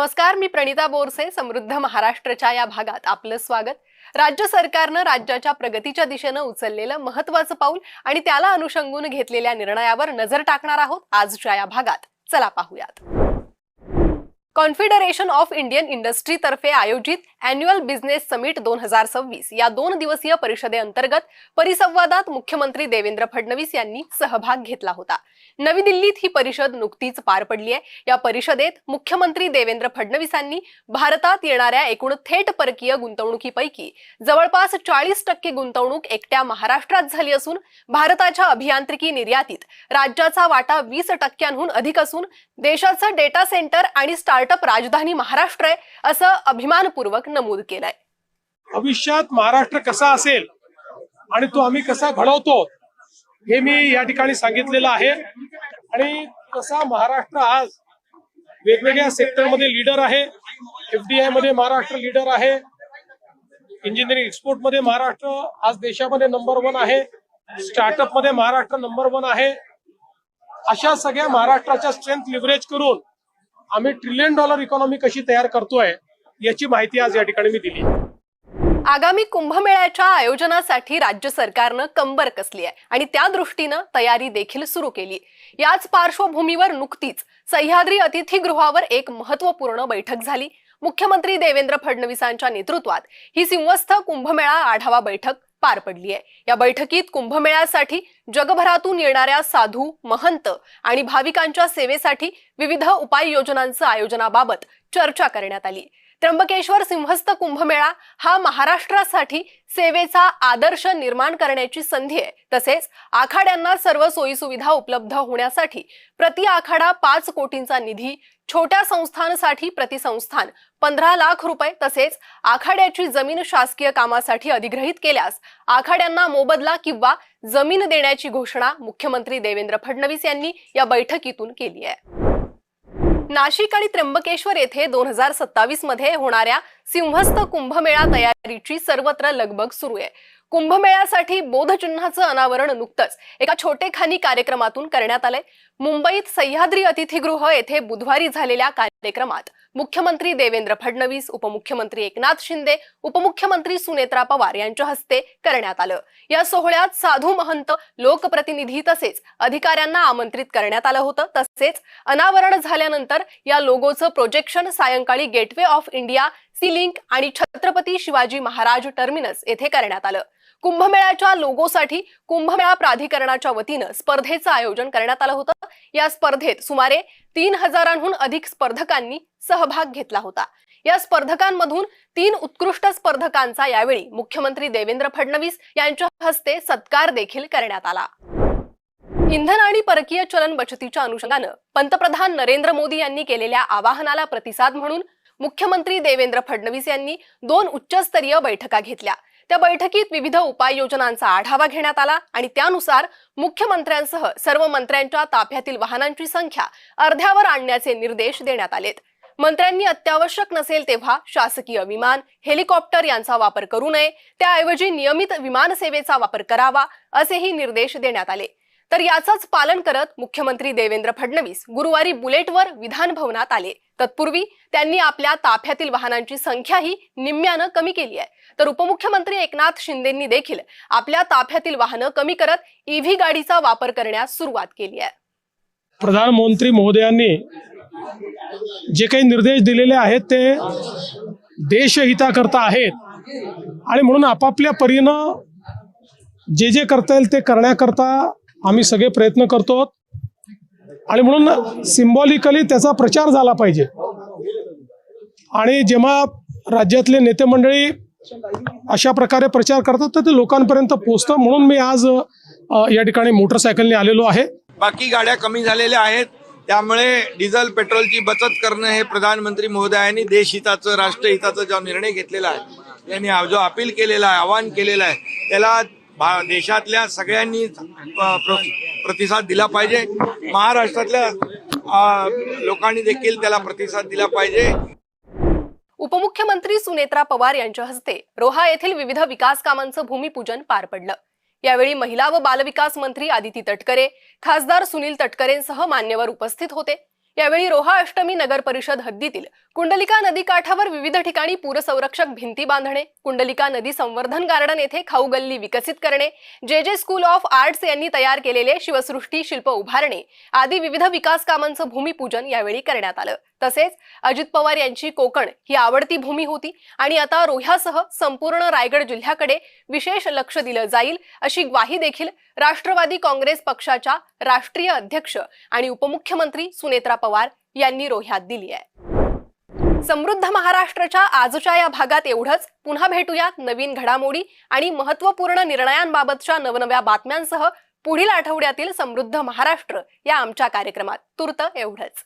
नमस्कार, मी प्रणिता बोरसे. समृद्ध महाराष्ट्राच्या या भागात आपलं स्वागत. राज्य सरकारनं राज्याच्या प्रगतीच्या दिशेनं उचललेलं महत्त्वाचं पाऊल आणि त्याला अनुषंगून घेतलेल्या निर्णयावर नजर टाकणार आहोत आजच्या या भागात. चला पाहूयात. कॉन्फेडरेशन ऑफ इंडियन इंडस्ट्री तर्फे आयोजित अॅन्युअल बिझनेस समिट 2026 या 2 दिवसीय परिषदेअंतर्गत परिसंवादात मुख्यमंत्री देवेंद्र फडणवीस यांनी सहभाग घेतला होता. नवी दिल्लीत ही परिषद नुकतीच पार पडली आहे. या परिषदेत मुख्यमंत्री देवेंद्र फडणवीसांनी भारतात येणाऱ्या एकूण थेट परकीय गुंतवणुकीपैकी जवळपास 40% गुंतवणूक एकट्या महाराष्ट्रात झाली असून भारताच्या अभियांत्रिकी निर्यातीत राज्याचा वाटा 20%हून अधिक असून देशाचं डेटा सेंटर आणि स्टार्टअप राजधानी महाराष्ट्र आहे असं अभिमानपूर्वक नमूद केलंय. भविष्यात महाराष्ट्र कसा असेल आणि तो आम्ही कसा घडवतो हे मी या ठिकाणी सांगितलेलं आहे. आणि कसा महाराष्ट्र आज वेगवेगळ्या सेक्टरमध्ये लीडर आहे. FDI मध्ये महाराष्ट्र लीडर आहे. इंजिनिअरिंग एक्सपोर्ट मध्ये महाराष्ट्र आज देशामध्ये नंबर 1 आहे. स्टार्टअप मध्ये महाराष्ट्र नंबर 1 आहे. अशा सगळ्या महाराष्ट्राच्या स्ट्रेंथ लिव्हरेज करून आम्ही $1 ट्रिलियन इकॉनॉमी कशी तयार करतोय याची माहिती आज या ठिकाणी मी दिली. आगामी कुंभमेळ्याच्या आयोजनासाठी राज्य सरकारनं कंबर कसली आहे आणि त्या दृष्टीनं तयारी देखील सुरू केली. याच पार्श्वभूमीवर नुकतीच सह्याद्री अतिथीगृहावर एक महत्त्वपूर्ण बैठक झाली. मुख्यमंत्री देवेंद्र फडणवीसांच्या नेतृत्वात ही सिंहस्थ कुंभमेळा आढावा बैठक पार पडली आहे. या बैठकीत कुंभमेळ्यासाठी जगभरातून येणाऱ्या साधू, महंत आणि भाविकांच्या सेवेसाठी विविध उपाययोजनांचं आयोजनाबाबत चर्चा करण्यात आली. त्र्यंबकेश्वर सिंहस्थ कुंभमेळा हा महाराष्ट्रासाठी सेवेचा आदर्श निर्माण करण्याची संधी आहे. तसेच आखाड्यांना सर्व सोयीसुविधा उपलब्ध होण्यासाठी प्रति आखाडा 5 कोटींचा निधी, छोट्या संस्थांसाठी प्रति संस्थान 15 लाख रुपये, तसेच आखाड्याची जमीन शासकीय कामासाठी अधिग्रहित केल्यास आखाड्यांना मोबदला किंवा जमीन देण्याची घोषणा मुख्यमंत्री देवेंद्र फडणवीस यांनी या बैठकीतून केली आहे. नाशिक आणि त्र्यंबकेश्वर येथे 2027 मध्ये होणाऱ्या सिंहस्थ कुंभमेळा तयारीची सर्वत्र लगबग सुरू आहे. कुंभमेळ्यासाठी बोधचिन्हाचं अनावरण नुकतंच एका छोटेखानी कार्यक्रमातून करण्यात आलंय. मुंबईत सह्याद्री अतिथीगृह येथे बुधवारी झालेल्या कार्यक्रमात मुख्यमंत्री देवेंद्र फडणवीस, उपमुख्यमंत्री एकनाथ शिंदे, उपमुख्यमंत्री सुनेत्रा पवार यांच्या हस्ते करण्यात आलं. या सोहळ्यात साधू, महंत, लोकप्रतिनिधी तसेच अधिकाऱ्यांना आमंत्रित करण्यात आलं होतं. तसेच अनावरण झाल्यानंतर या लोगोचं प्रोजेक्शन सायंकाळी Gateway of India, Sea Link आणि छत्रपती शिवाजी महाराज टर्मिनस येथे करण्यात आलं. कुंभमेळ्याच्या लोगोसाठी कुंभमेळा प्राधिकरणाच्या वतीनं स्पर्धेचं आयोजन करण्यात आलं होतं. या स्पर्धेत सुमारे 3000हून अधिक स्पर्धकांनी सहभाग घेतला होता. या स्पर्धकांमधून 3 उत्कृष्ट स्पर्धकांचा यावेळी मुख्यमंत्री देवेंद्र फडणवीस यांच्या हस्ते सत्कार देखील करण्यात आला. इंधन आणि परकीय चलन बचतीच्या अनुषंगानं पंतप्रधान नरेंद्र मोदी यांनी केलेल्या आवाहनाला प्रतिसाद म्हणून मुख्यमंत्री देवेंद्र फडणवीस यांनी 2 उच्चस्तरीय बैठका घेतल्या. त्या बैठकीत विविध उपाययोजनांचा आढावा घेण्यात आला आणि त्यानुसार मुख्यमंत्र्यांसह सर्व मंत्र्यांच्या ताफ्यातील वाहनांची संख्या अर्ध्यावर आणण्याचे निर्देश देण्यात आलेत. मंत्र्यांनी अत्यावश्यक नसेल तेव्हा शासकीय विमान, हेलिकॉप्टर यांचा वापर करू नये, त्याऐवजी नियमित विमान सेवेचा वापर करावा असेही निर्देश देण्यात आले. तर याचंच पालन करत मुख्यमंत्री देवेंद्र फडणवीस गुरुवारी बुलेटवर विधान भवनात आले. तत्पूर्वी त्यांनी आपल्या ताफ्यातील वाहनांची संख्याही निम्म्यानं कमी केली आहे. तर उपमुख्यमंत्री एकनाथ शिंदेंनी देखील आपल्या ताफ्यातील वाहनं कमी करत EV गाडीचा वापर करण्यास सुरुवात केली आहे. प्रधानमंत्री महोदयांनी जे काही निर्देश दिलेले आहेत ते देशहिताकरता आहेत आणि म्हणून आपापल्या परीनं जे जे करता येईल ते करण्याकरता आम्ही सगळे प्रयत्न करतो आणि म्हणून सिम्बॉलिकली त्याचा प्रचार झाला पाहिजे. आणि जेव्हा राज्यातले नेते मंडळी अशा प्रकारे प्रचार करतात तर ते लोकांपर्यंत पोहोचतं. म्हणून मी आज या ठिकाणी मोटरसायकलने आलेलो आहे. बाकी गाड्या कमी झालेल्या आहेत, त्यामुळे डिझेल पेट्रोलची बचत करणं हे प्रधानमंत्री महोदयांनी देशहिताचं, राष्ट्रहिताचं जो निर्णय घेतलेला आहे, त्यांनी जो अपील केलेला आहे, आवाहन केलेलं आहे, त्याला देशातल्या सगळ्यांनी प्रतिसाद दिला पाहिजे. महाराष्ट्रातल्या लोकांनी देखील त्याला प्रतिसाद दिला पाहिजे. उपमुख्यमंत्री सुनेत्रा पवार यांच्या हस्ते रोहा येथील विविध विकास कामांचं भूमिपूजन पार पडलं. यावेळी महिला व बालविकास मंत्री आदिती तटकरे, खासदार सुनील तटकरेंसह मान्यवर उपस्थित होते. यावेळी रोहा अष्टमी नगर परिषद हद्दीतील कुंडलिका नदीकाठावर विविध ठिकाणी पूरसंरक्षक भिंती बांधणे, कुंडलिका नदी संवर्धन गार्डन येथे खाऊ गल्ली विकसित करणे, जे स्कूल ऑफ आर्ट्स यांनी तयार केलेले शिवसृष्टी शिल्प उभारणे आदी विविध विकास कामांचं भूमिपूजन यावेळी करण्यात आलं. तसेच अजित पवार यांची कोकण ही आवडती भूमी होती आणि आता रोह्यासह संपूर्ण रायगड जिल्ह्याकडे विशेष लक्ष दिलं जाईल अशी ग्वाही देखील राष्ट्रवादी काँग्रेस पक्षाच्या राष्ट्रीय अध्यक्ष आणि उपमुख्यमंत्री सुनेत्रा पवार यांनी रोह्यात दिली आहे. समृद्ध महाराष्ट्राच्या आजच्या या भागात एवढंच. पुन्हा भेटूयात नवीन घडामोडी आणि महत्त्वपूर्ण निर्णयांबाबतच्या नवनव्या बातम्यांसह पुढील आठवड्यातील समृद्ध महाराष्ट्र या आमच्या कार्यक्रमात. तूर्त एवढंच.